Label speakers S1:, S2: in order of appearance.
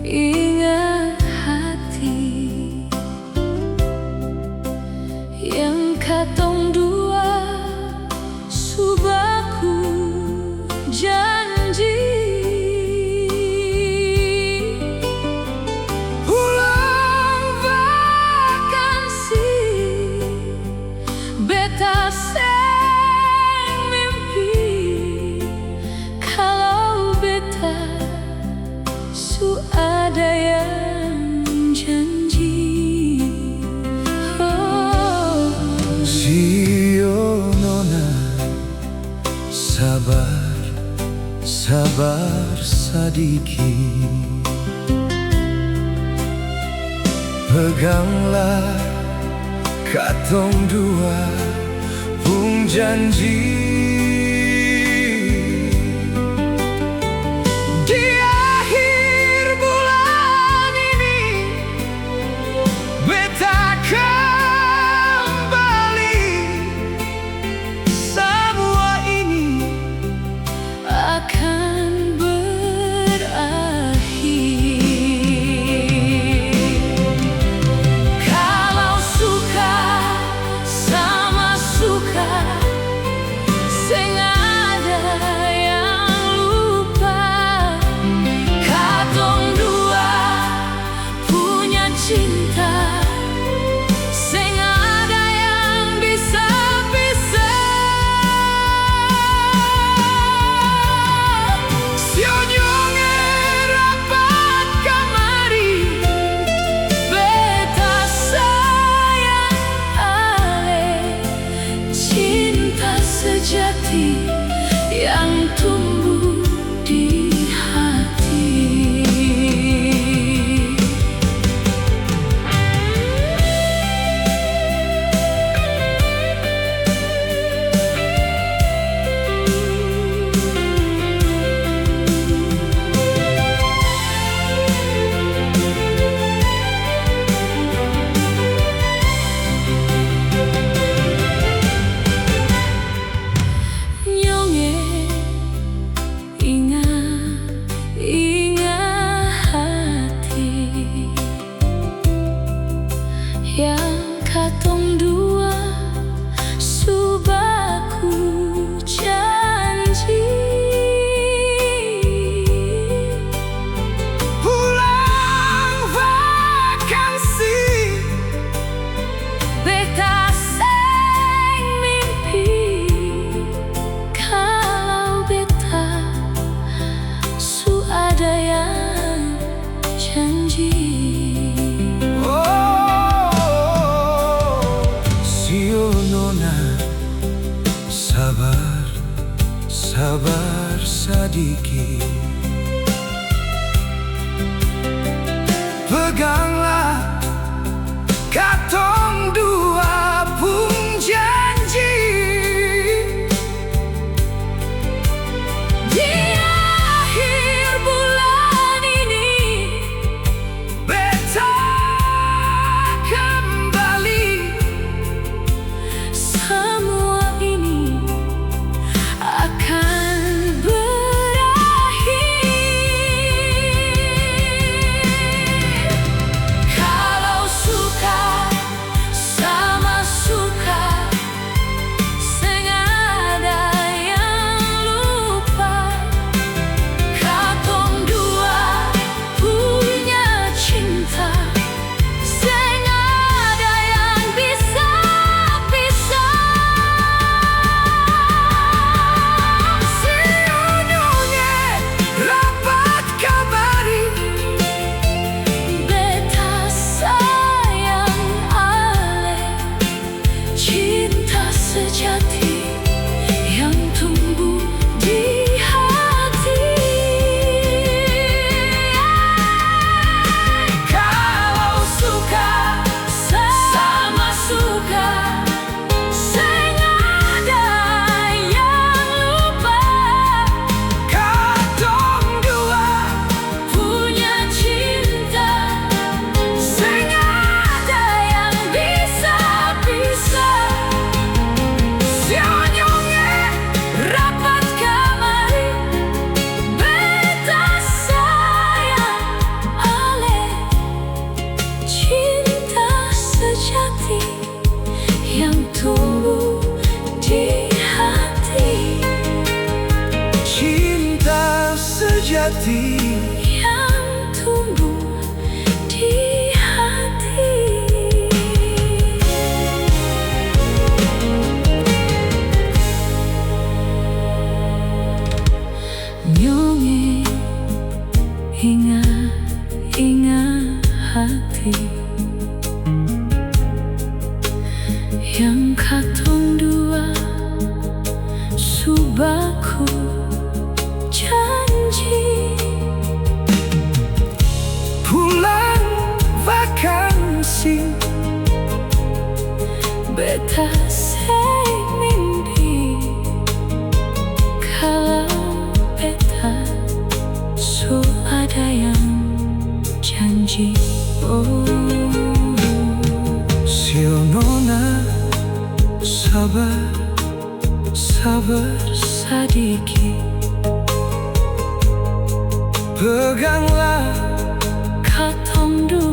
S1: Ingat hati yang katong dua subaku janji. Pulang vakansi beta seng mimpi kalau beta ada yang janji. Oh.
S2: Sio nona, sabar, sabar sedikit. Peganglah katong dua pun janji.
S1: Cinta sing ada yang bisa Sionyonge rapat kamari beta sayang ale cinta sejati yang tumbuh di hati. Yang katong dua subaku janji. Pulang vakansi beta seng mimpi kalau beta su ada yang janji.
S2: Sabar, sabar sedikit. Peganglah katong dua pun janji.
S1: Di akhir bulan ini
S2: beta kembali.
S1: Semua ini akan berakhir kalau suka yang katong dua subaku janji.
S2: Pulang vakansi
S1: Beta say mimpi kalau beta so ada yang janji. Oh,
S2: Sionona sabar, sabar
S1: sadiki
S2: peganglah
S1: katong dua